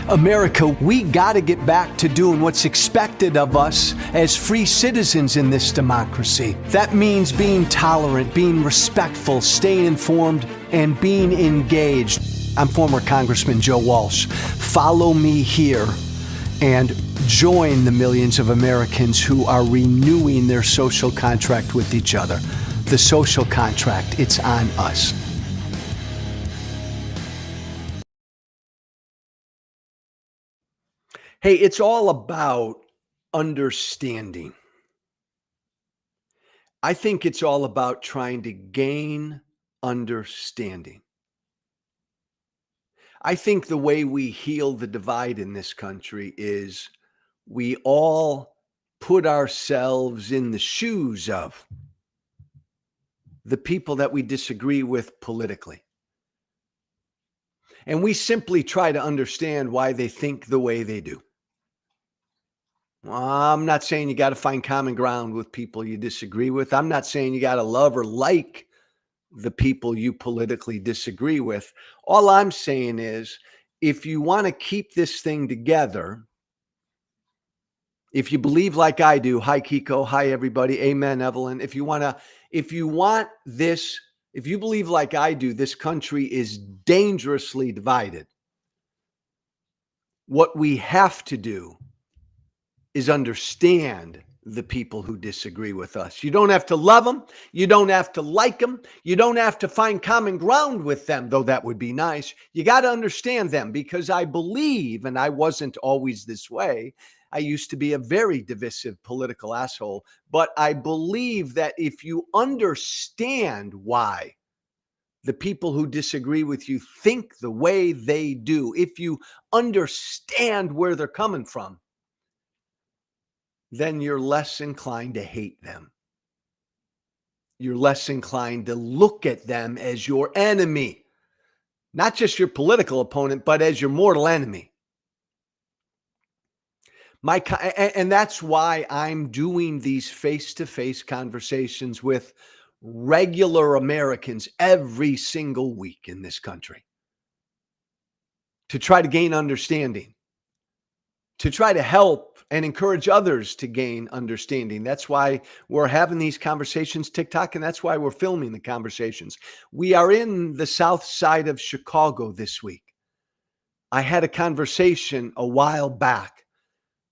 America, we got to get back to doing what's expected of us as free citizens in this democracy. That means being tolerant, being respectful, staying informed, and being engaged. I'm former Congressman Joe Walsh. Follow me here and join the millions of Americans who are renewing their social contract with each other. The social contract, it's on us. Hey, it's all about understanding. I think it's all about trying to gain understanding. I think the way we heal the divide in this country is we all put ourselves in the shoes of the people that we disagree with politically. And we simply try to understand why they think the way they do. I'm not saying you got to find common ground with people you disagree with. I'm not saying you got to love or like the people you politically disagree with. All I'm saying is, if you want to keep this thing together, if you believe like I do, hi Kiko, hi everybody, amen Evelyn. If you believe like I do, this country is dangerously divided. What we have to do is understand the people who disagree with us. You don't have to love them. You don't have to like them. You don't have to find common ground with them, though that would be nice. You got to understand them, because I believe, and I wasn't always this way, I used to be a very divisive political asshole, but I believe that if you understand why the people who disagree with you think the way they do, if you understand where they're coming from, then you're less inclined to hate them. You're less inclined to look at them as your enemy, not just your political opponent, but as your mortal enemy. And that's why I'm doing these face-to-face conversations with regular Americans every single week in this country, to try to gain understanding, to try to help and encourage others to gain understanding. That's why we're having these conversations, TikTok, and that's why we're filming the conversations. We are in the south side of Chicago this week. I had a conversation a while back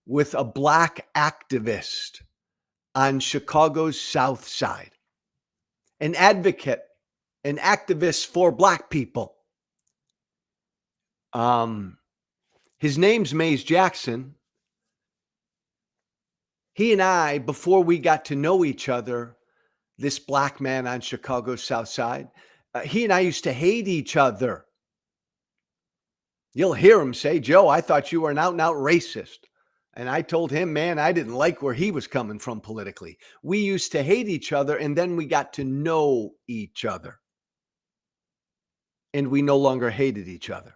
with a Black activist on Chicago's south side, an advocate, an activist for Black people. His name's Mays Jackson. He and I, before we got to know each other, this Black man on Chicago's south side, he and I used to hate each other. You'll hear him say, Joe, I thought you were an out-and-out racist. And I told him, man, I didn't like where he was coming from politically. We used to hate each other, and then we got to know each other. And we no longer hated each other,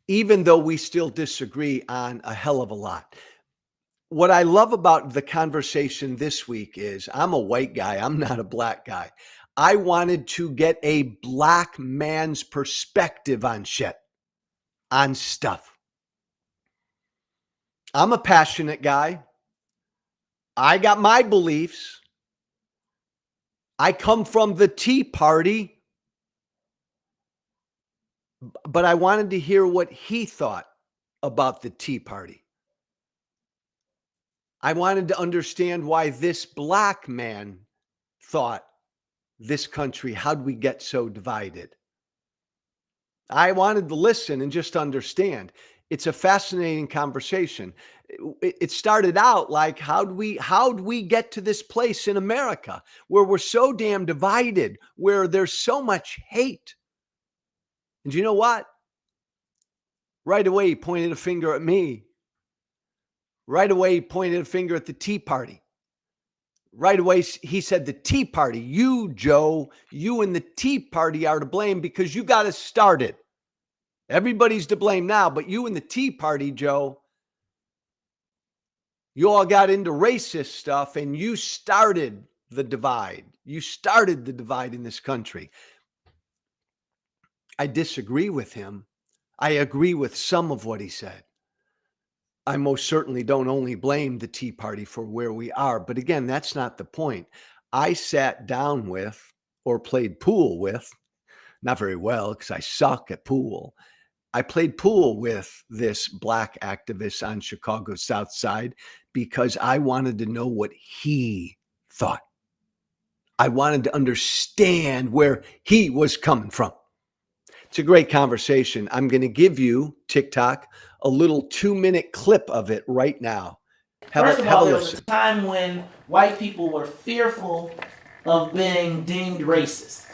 even though we still disagree on a hell of a lot. What I love about the conversation this week is, I'm a white guy. I'm not a Black guy. I wanted to get a Black man's perspective on shit, on stuff. I'm a passionate guy. I got my beliefs. I come from the Tea Party, but I wanted to hear what he thought about the Tea Party. I wanted to understand why this Black man thought this country, how'd we get so divided? I wanted to listen and just understand. It's a fascinating conversation. It started out like, how'd we get to this place in America where we're so damn divided, where there's so much hate? And you know what? Right away, he pointed a finger at me. Right away, he pointed a finger at the Tea Party. Right away, he said, the Tea Party, you, Joe, you and the Tea Party are to blame because you got us started. Everybody's to blame now, but you and the Tea Party, Joe, you all got into racist stuff and you started the divide. You started the divide in this country. I disagree with him I agree with some of what he said. I most certainly don't only blame the Tea Party for where we are, but again, that's not the point. I sat down with or played pool with, not very well because I suck at pool. I played pool with this black activist on Chicago's South Side because I wanted to know what he thought. I wanted to understand where he was coming from. It's a great conversation. I'm going to give you, TikTok, a little 2-minute clip of it right now. First of all, there was a time when white people were fearful of being deemed racist.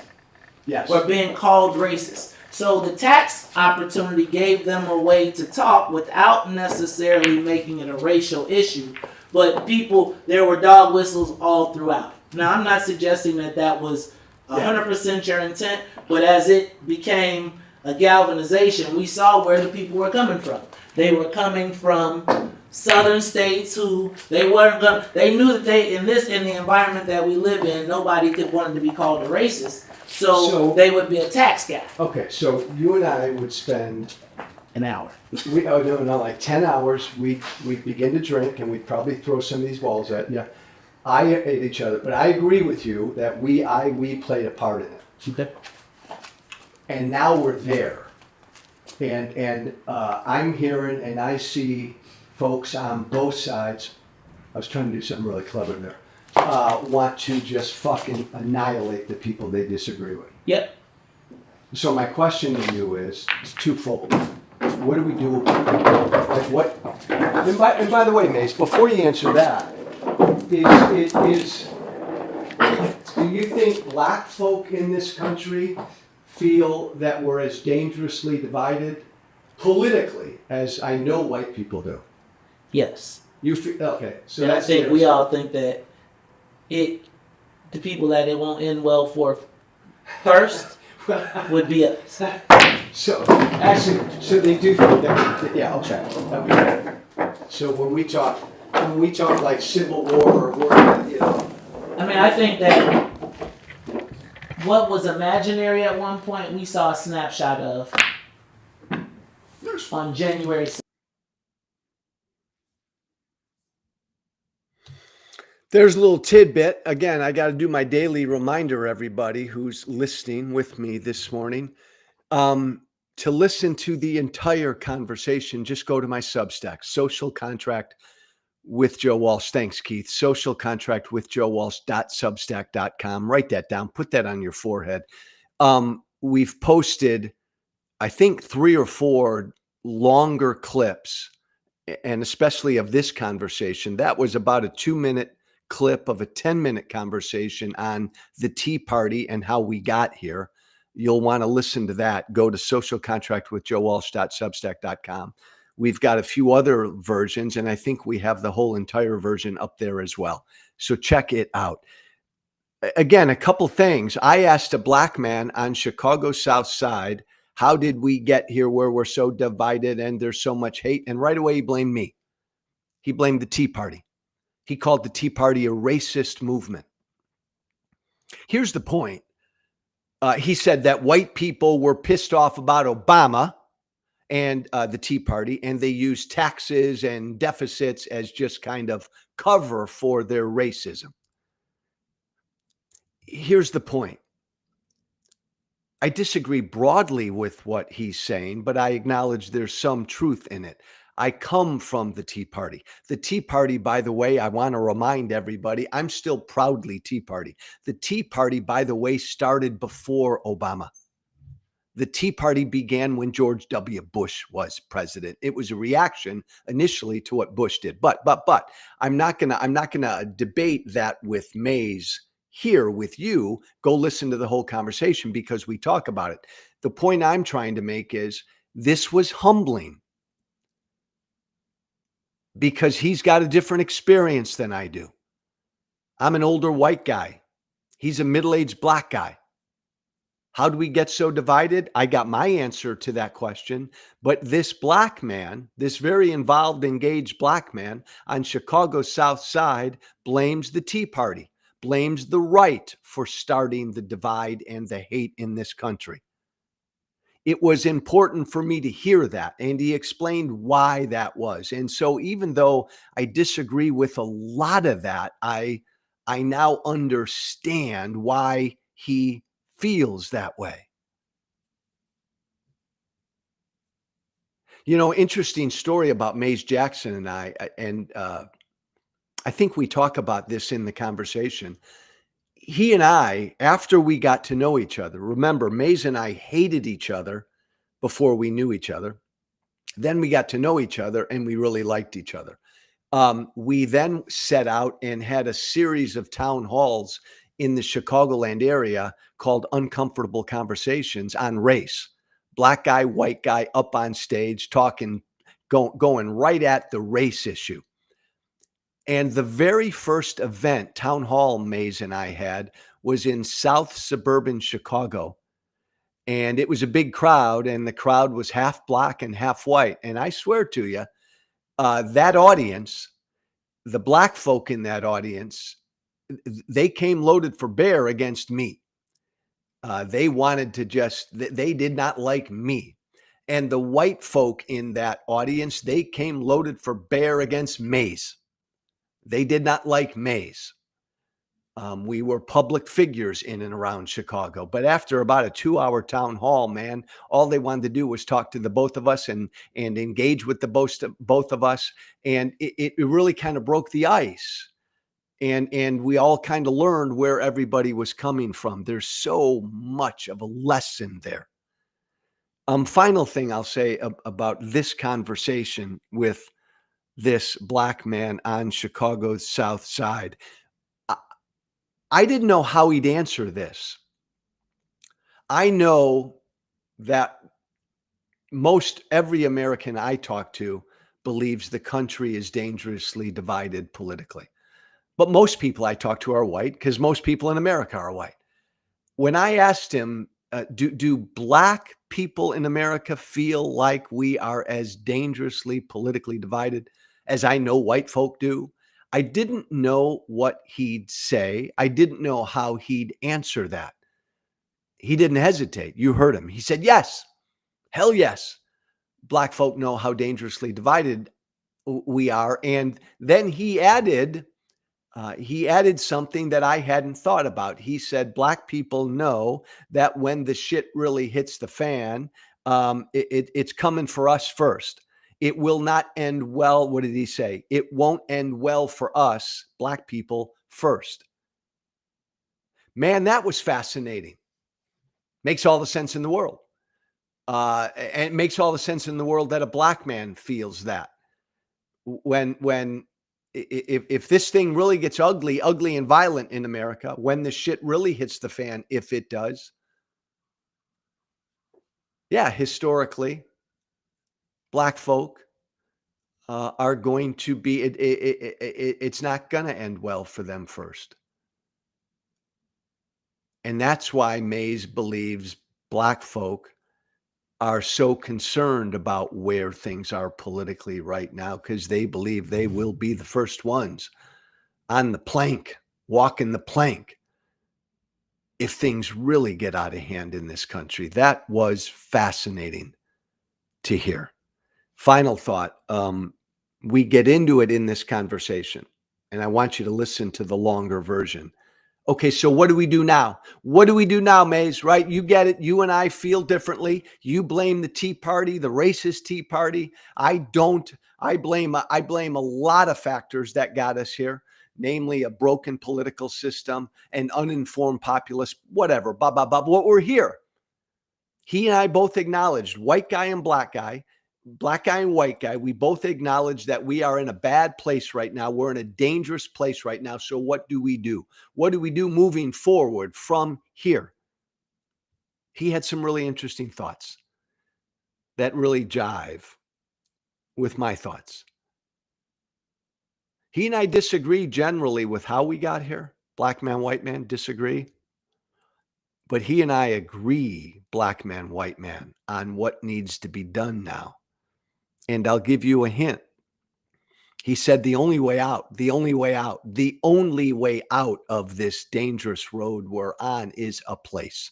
Yes. Or being called racist. So the tax opportunity gave them a way to talk without necessarily making it a racial issue. But there were dog whistles all throughout. Now, I'm not suggesting that that was 100% your intent, but as it became a galvanization, we saw where the people were coming from. They were coming from southern states who they knew that in the environment that we live in, nobody could want to be called a racist. So they would be a tax guy. Okay, so you and I would spend an hour. Like 10 hours. We'd begin to drink and we'd probably throw some of these balls at each other. But I agree with you that we played a part in it. Okay. And now we're there. And I'm hearing and I see folks on both sides. I was trying to do something really clever there. Want to just fucking annihilate the people they disagree with. Yep. So my question to you is twofold. What do we do about it? Like what? And by the way, Mace, before you answer that, do you think black folk in this country feel that we're as dangerously divided politically as I know white people do? Yes. You feel okay? So and I think we all think that the people that it won't end well for first would be us. So actually, they do think that. Yeah, okay. So when we talk like civil war, or I mean, I think that what was imaginary at one point, we saw a snapshot of on January 6th. There's a little tidbit. Again, I got to do my daily reminder, everybody who's listening with me this morning. To listen to the entire conversation, just go to my Substack, Social Contract with Joe Walsh. Thanks, Keith. Social Contract with Joe Walsh.substack.com. Write that down. Put that on your forehead. We've posted, I think, 3 or 4 longer clips, and especially of this conversation. That was about a 2-minute clip of a 10-minute conversation on the Tea Party and how we got here. You'll want to listen to that. Go to socialcontractwithjoewalsh.substack.com. We've got a few other versions, and I think we have the whole entire version up there as well. So check it out. Again, a couple things. I asked a black man on Chicago's South Side, how did we get here where we're so divided and there's so much hate? And right away, he blamed me. He blamed the Tea Party. He called the Tea Party a racist movement. Here's the point. He said that white people were pissed off about Obama and the Tea Party, and they used taxes and deficits as just kind of cover for their racism. Here's the point. I disagree broadly with what he's saying, but I acknowledge there's some truth in it. I come from the Tea Party. The Tea Party, by the way, I want to remind everybody, I'm still proudly Tea Party. The Tea Party, by the way, started before Obama. The Tea Party began when George W. Bush was president. It was a reaction initially to what Bush did. But I'm not gonna debate that with Mays here with you. Go listen to the whole conversation because we talk about it. The point I'm trying to make is this was humbling because he's got a different experience than I do. I'm an older white guy. He's a middle-aged black guy. How do we get so divided? I got my answer to that question. But this black man, this very involved, engaged black man on Chicago's South Side blames the Tea Party, blames the right for starting the divide and the hate in this country. it was important for me to hear that. And he explained why that was. And so even though I disagree with a lot of that, I now understand why he feels that way. Interesting story about Mays Jackson and I think we talk about this in the conversation. He and I, after we got to know each other, remember, Mays and I hated each other before we knew each other. Then we got to know each other and we really liked each other. We then set out and had a series of town halls in the Chicagoland area called Uncomfortable Conversations on race. Black guy, white guy up on stage talking, going right at the race issue. And the very first event, town hall Mays and I had, was in South suburban Chicago. And it was a big crowd, and the crowd was half black and half white. And I swear to you, that audience, the black folk in that audience, they came loaded for bear against me. They wanted to they did not like me. And the white folk in that audience, they came loaded for bear against Mays. They did not like Mays. We were public figures in and around Chicago. But after about a 2-hour town hall, man, all they wanted to do was talk to the both of us and engage with the both of us. And it really kind of broke the ice. And we all kind of learned where everybody was coming from. There's so much of a lesson there. Final thing I'll say about this conversation with this black man on Chicago's South Side. I didn't know how he'd answer this. I know that most every American I talk to believes the country is dangerously divided politically. But most people I talk to are white because most people in America are white. When I asked him, do black people in America feel like we are as dangerously politically divided as I know white folk do? I didn't know what he'd say. I didn't know how he'd answer that. He didn't hesitate. You heard him. He said, yes, hell yes. Black folk know how dangerously divided we are. And then he added something that I hadn't thought about. He said, black people know that when the shit really hits the fan, it's coming for us first. It will not end well. What did he say? It won't end well for us, black people, first. Man, that was fascinating. Makes all the sense in the world. And it makes all the sense in the world that a black man feels that. If this thing really gets ugly and violent in America, when the shit really hits the fan, if it does, yeah, historically, black folk are going to be, it's not going to end well for them first. And that's why Mays believes black folk are so concerned about where things are politically right now, because they believe they will be the first ones on the plank, walking the plank, if things really get out of hand in this country. That was fascinating to hear. Final thought. We get into it in this conversation, and I want you to listen to the longer version. Okay, so what do we do now? What do we do now, Mays, right? You get it. You and I feel differently. You blame the Tea Party, the racist Tea Party. I don't. I blame a lot of factors that got us here, namely a broken political system, an uninformed populace, whatever, blah, blah, blah. But we're here. He and I both acknowledged, white guy and black guy and white guy, we both acknowledge that we are in a bad place right now. We're in a dangerous place right now. So what do we do? What do we do moving forward from here? He had some really interesting thoughts that really jive with my thoughts. He and I disagree generally with how we got here. Black man, white man, disagree. But he and I agree, black man, white man, on what needs to be done now. And I'll give you a hint. He said the only way out of this dangerous road we're on is a place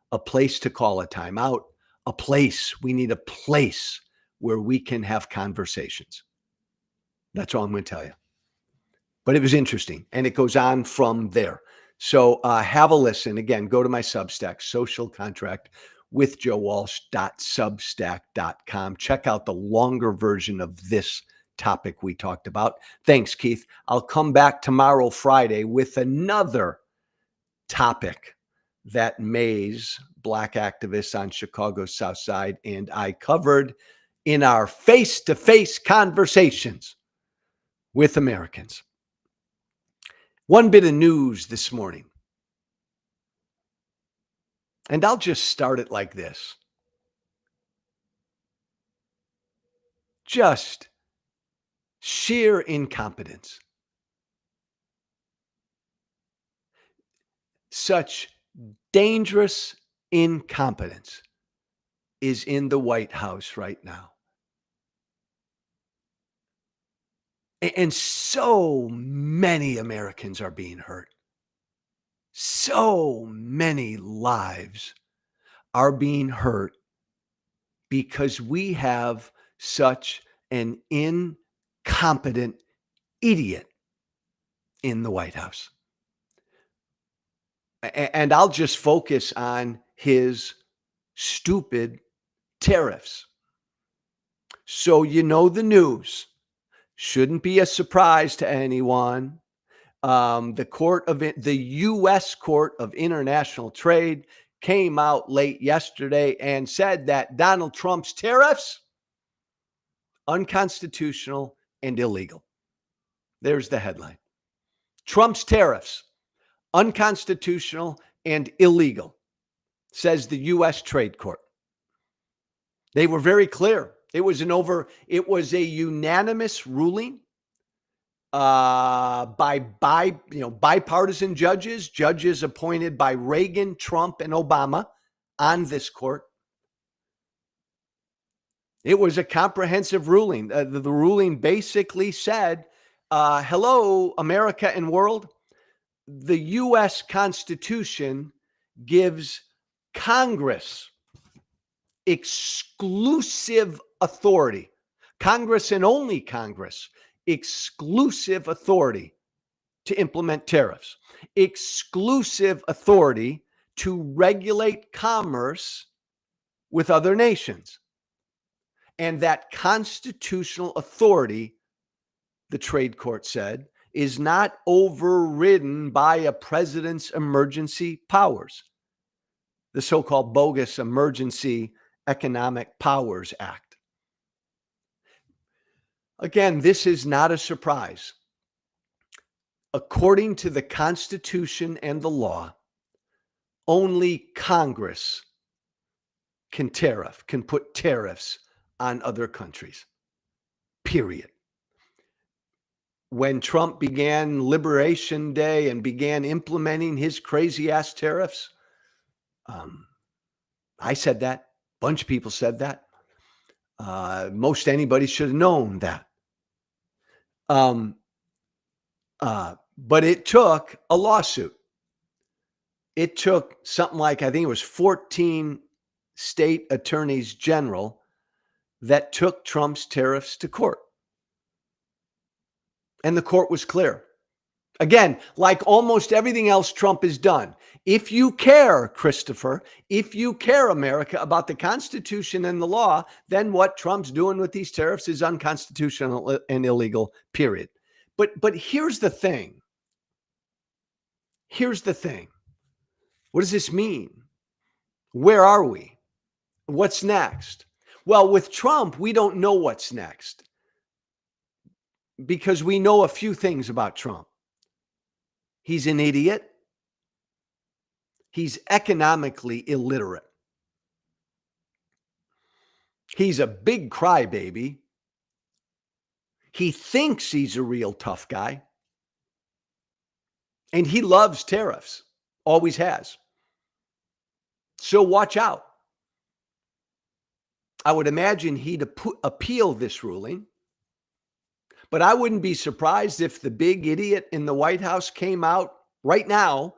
to call a timeout, a place. We need a place where we can have conversations. That's all I'm going to tell you. But it was interesting, and it goes on from there. So have a listen. Again, go to my Substack, Social Contract with joewalsh.substack.com. Check out the longer version of this topic we talked about. Thanks, Keith. I'll come back tomorrow, Friday, with another topic that Mays, black activists on Chicago's South Side, and I covered in our face-to-face conversations with Americans. One bit of news this morning, and I'll just start it like this. Just sheer incompetence. Such dangerous incompetence is in the White House right now. And so many Americans are being hurt. So many lives are being hurt because we have such an incompetent idiot in the White House. And I'll just focus on his stupid tariffs. So you know the news. Shouldn't be a surprise to anyone. The U.S. Court of International Trade came out late yesterday and said that Donald Trump's tariffs unconstitutional and illegal. There's the headline. Trump's tariffs unconstitutional and illegal, says the U.S. Trade Court. They were very clear. It was a unanimous ruling by bipartisan judges appointed by Reagan, Trump, and Obama on this court. It was a comprehensive ruling. The ruling basically said, hello, America and world. The U.S. Constitution gives Congress exclusive authority. Congress and only Congress, exclusive authority to implement tariffs, exclusive authority to regulate commerce with other nations. And that constitutional authority, the trade court said, is not overridden by a president's emergency powers, the so-called bogus Emergency Economic Powers Act. Again, this is not a surprise. According to the Constitution and the law, only Congress can put tariffs on other countries, period. When Trump began Liberation Day and began implementing his crazy-ass tariffs, I said that. A bunch of people said that. Most anybody should have known that. But it took a lawsuit. It took something like, I think it was 14 state attorneys general that took Trump's tariffs to court. And the court was clear. Again, like almost everything else Trump has done, if you care, Christopher, if you care, America, about the Constitution and the law, then what Trump's doing with these tariffs is unconstitutional and illegal, period. But here's the thing. Here's the thing. What does this mean? Where are we? What's next? Well, with Trump, we don't know what's next because we know a few things about Trump. He's an idiot. He's economically illiterate. He's a big crybaby. He thinks he's a real tough guy. And he loves tariffs. Always has. So watch out. I would imagine he'd appeal this ruling. But I wouldn't be surprised if the big idiot in the White House came out right now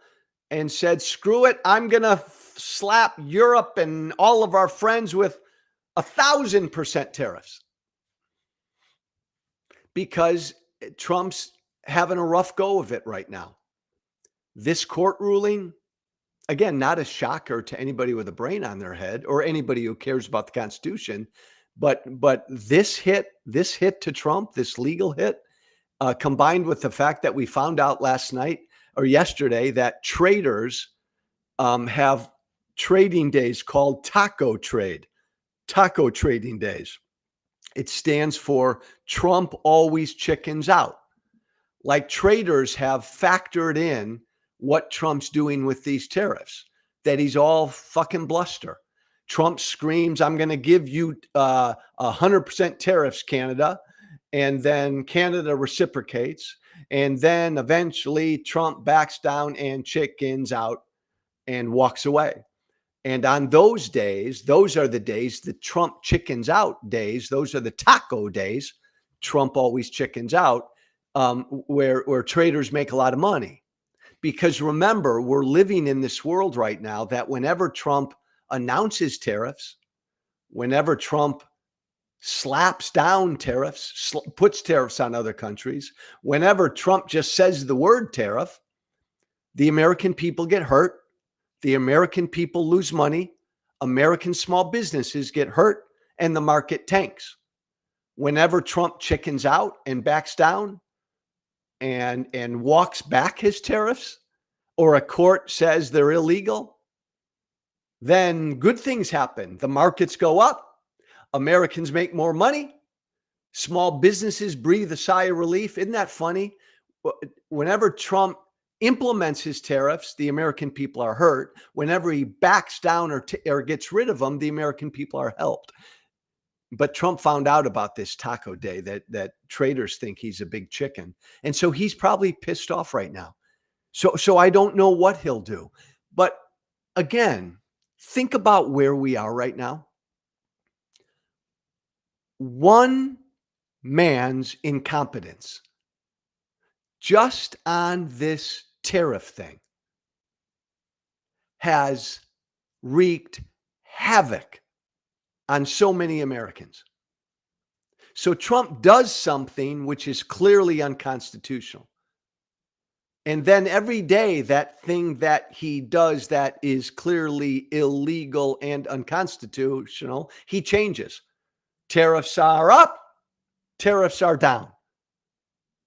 and said, screw it, I'm going to slap Europe and all of our friends with 1,000% tariffs because Trump's having a rough go of it right now. This court ruling, again, not a shocker to anybody with a brain on their head or anybody who cares about the Constitution, but this hit to Trump, this legal hit, combined with the fact that we found out last night or yesterday that traders have trading days called taco trading days. It stands for Trump always chickens out. Like traders have factored in what Trump's doing with these tariffs, that he's all fucking bluster. Trump screams, I'm going to give you 100% tariffs, Canada. And then Canada reciprocates. And then eventually Trump backs down and chickens out and walks away. And on those days, those are the days, the Trump chickens out days. Those are the taco days. Trump always chickens out, where traders make a lot of money. Because remember, we're living in this world right now that whenever Trump announces tariffs, whenever Trump slaps down tariffs, puts tariffs on other countries, whenever Trump just says the word tariff, the American people get hurt. The American people lose money. American small businesses get hurt and the market tanks. Whenever Trump chickens out and backs down and walks back his tariffs, or a court says they're illegal, then good things happen. The markets go up. Americans make more money. Small businesses breathe a sigh of relief. Isn't that funny? Whenever Trump implements his tariffs, the American people are hurt. Whenever he backs down or gets rid of them, the American people are helped. But Trump found out about this taco day that traders think he's a big chicken. And so he's probably pissed off right now. So I don't know what he'll do. But again, think about where we are right now. One man's incompetence just on this tariff thing has wreaked havoc on so many Americans. So Trump does something which is clearly unconstitutional. And then every day, that thing that he does that is clearly illegal and unconstitutional, he changes. Tariffs are up, tariffs are down.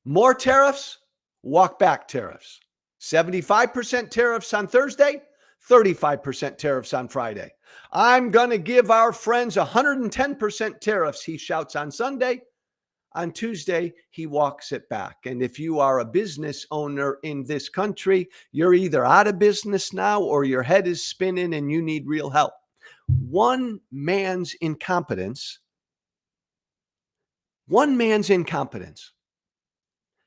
More tariffs, walk back tariffs. 75% tariffs on Thursday, 35% tariffs on Friday. I'm going to give our friends 110% tariffs, he shouts on Sunday. On Tuesday, he walks it back. And if you are a business owner in this country, you're either out of business now or your head is spinning and you need real help. One man's incompetence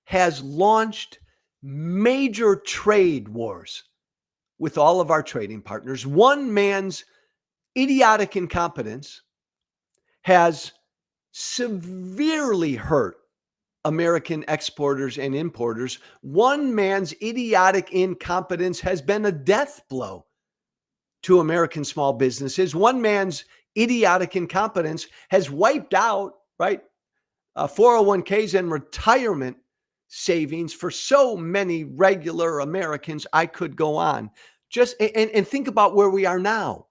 has launched major trade wars with all of our trading partners. One man's idiotic incompetence has severely hurt American exporters and importers. One man's idiotic incompetence has been a death blow to American small businesses. One man's idiotic incompetence has wiped out, 401ks and retirement savings for so many regular Americans. I could go on. And think about where we are now.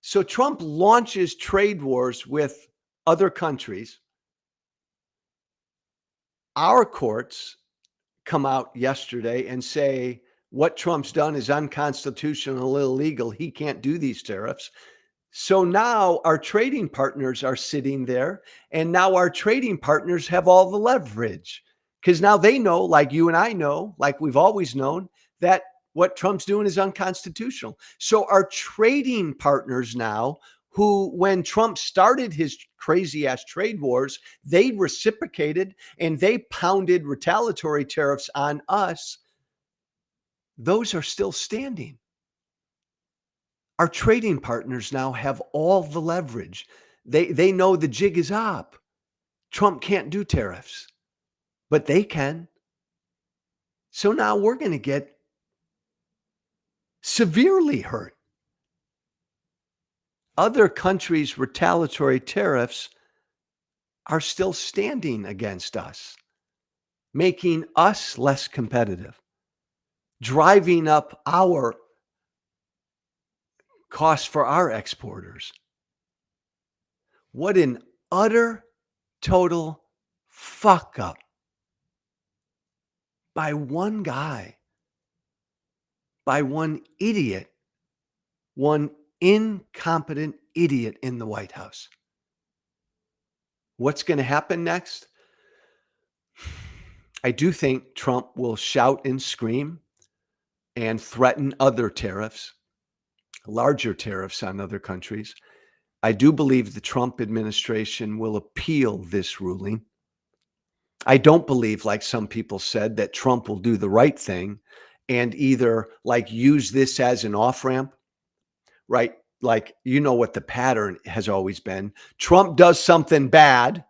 So Trump launches trade wars with other countries. Our courts come out yesterday and say what Trump's done is unconstitutional, illegal. He can't do these tariffs. So now our trading partners are sitting there, and now our trading partners have all the leverage because now they know, like you and I know, like we've always known, that what Trump's doing is unconstitutional. So our trading partners now, who when Trump started his crazy ass trade wars, they reciprocated and they pounded retaliatory tariffs on us. Those are still standing. Our trading partners now have all the leverage. They know the jig is up. Trump can't do tariffs, but they can. So now we're going to get severely hurt. Other countries' retaliatory tariffs are still standing against us, making us less competitive, driving up our costs for our exporters. What an utter, total fuck up by one guy, by one idiot, one incompetent idiot in the White House. What's going to happen next? I do think Trump will shout and scream and threaten other tariffs, larger tariffs on other countries. I do believe the Trump administration will appeal this ruling. I don't believe, like some people said, that Trump will do the right thing and either like use this as an off-ramp, right? Like, you know what the pattern has always been. Trump does something bad,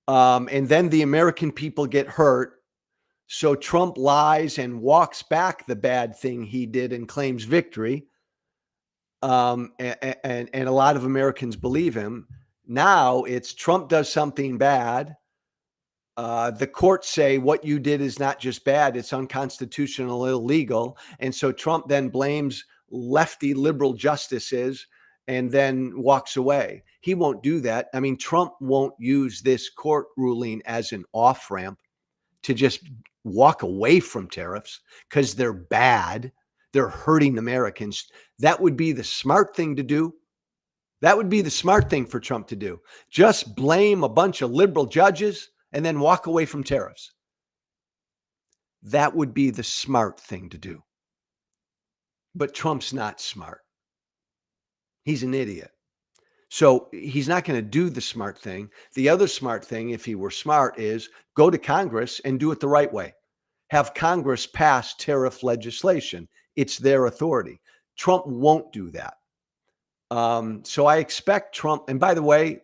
and then the American people get hurt. So Trump lies and walks back the bad thing he did and claims victory. And a lot of Americans believe him. Now it's Trump does something bad. The courts say what you did is not just bad, it's unconstitutional, illegal. And so Trump then blames lefty liberal justices and then walks away. He won't do that. I mean, Trump won't use this court ruling as an off ramp to just walk away from tariffs because they're bad. They're hurting Americans. That would be the smart thing to do. That would be the smart thing for Trump to do. Just blame a bunch of liberal judges and then walk away from tariffs. That would be the smart thing to do. But Trump's not smart. He's an idiot. So he's not going to do the smart thing. The other smart thing, if he were smart, is go to Congress and do it the right way. Have Congress pass tariff legislation. It's their authority. Trump won't do that. So I expect Trump, and by the way,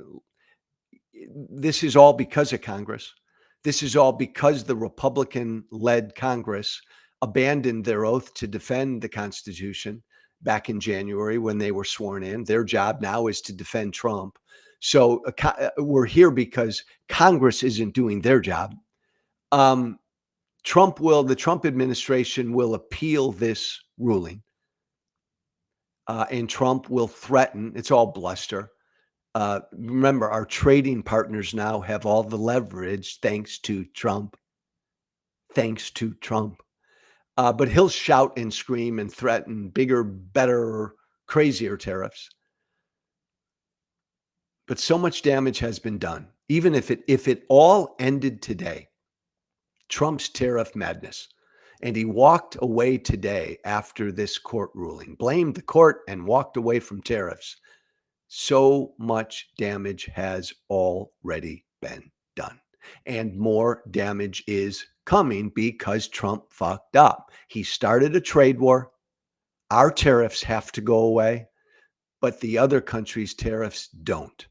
this is all because of Congress. This is all because the Republican-led Congress abandoned their oath to defend the Constitution back in January when they were sworn in. Their job now is to defend Trump. So we're here because Congress isn't doing their job. The Trump administration will appeal this ruling. And Trump will threaten, it's all bluster. Remember, our trading partners now have all the leverage thanks to Trump. Thanks to Trump. But he'll shout and scream and threaten bigger, better, crazier tariffs. But so much damage has been done. Even if it all ended today, Trump's tariff madness, and he walked away today after this court ruling, blamed the court and walked away from tariffs. So much damage has already been done. And more damage is coming because Trump fucked up. He started a trade war. Our tariffs have to go away, but the other countries' tariffs don't.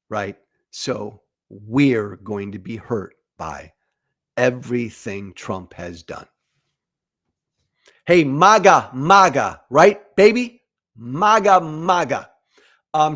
Right? So we're going to be hurt by everything Trump has done. Hey, MAGA, MAGA, right, baby? MAGA, MAGA.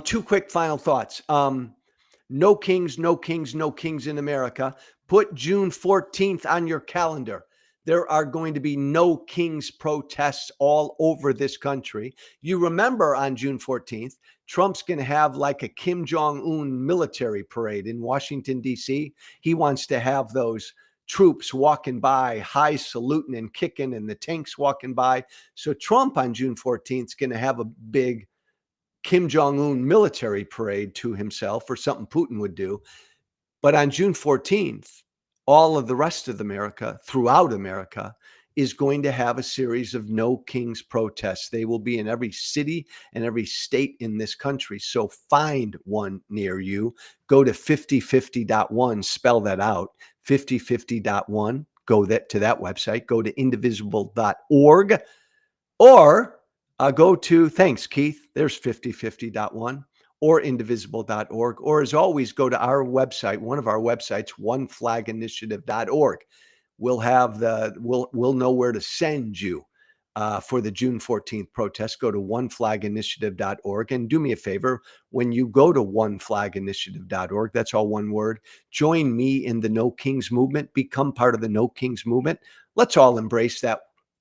Two quick final thoughts. No kings, no kings, no kings in America. Put June 14th on your calendar. There are going to be no kings protests all over this country. You remember on June 14th, Trump's going to have like a Kim Jong-un military parade in Washington, D.C. He wants to have those troops walking by, high saluting and kicking, and the tanks walking by. So Trump on June 14th is going to have a big Kim Jong-un military parade to himself, or something Putin would do. But on June 14th, all of the rest of America, throughout America, is going to have a series of no kings protests. They will be in every city and every state in this country. So find one near you. Go to 5050.1, spell that out, 5050.1. Go to that website. Go to indivisible.org, or go to, thanks, Keith, there's 5050.1, or indivisible.org, or as always, go to our website, one of our websites, oneflaginitiative.org. We'll have we'll know where to send you for the June 14th protest, go to oneflaginitiative.org. And do me a favor, when you go to oneflaginitiative.org, that's all one word, join me in the No Kings movement, become part of the No Kings movement. Let's all embrace that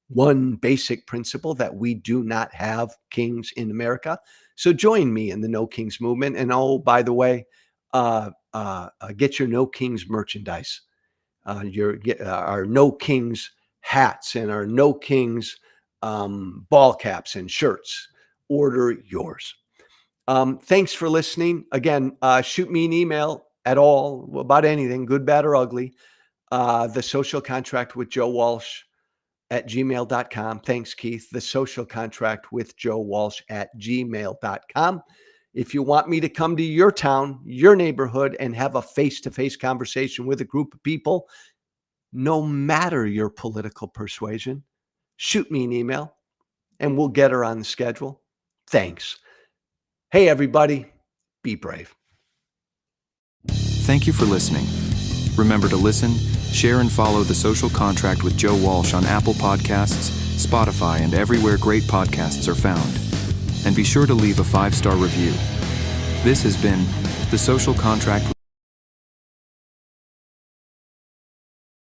one basic principle that we do not have kings in America. So join me in the No Kings movement. And oh, by the way, get your No Kings merchandise, our No Kings hats and our No Kings ball caps and shirts. Order yours. Thanks for listening. Again, shoot me an email at all about anything, good, bad, or ugly. The Social Contract with Joe Walsh at gmail.com. Thanks, Keith. The Social Contract with Joe Walsh at gmail.com. If you want me to come to your town, your neighborhood, and have a face-to-face conversation with a group of people, no matter your political persuasion, shoot me an email and we'll get her on the schedule. Thanks. Hey, everybody, be brave. Thank you for listening. Remember to listen, share, and follow The Social Contract with Joe Walsh on Apple Podcasts, Spotify, and everywhere great podcasts are found. And be sure to leave a 5-star review. This has been The Social Contract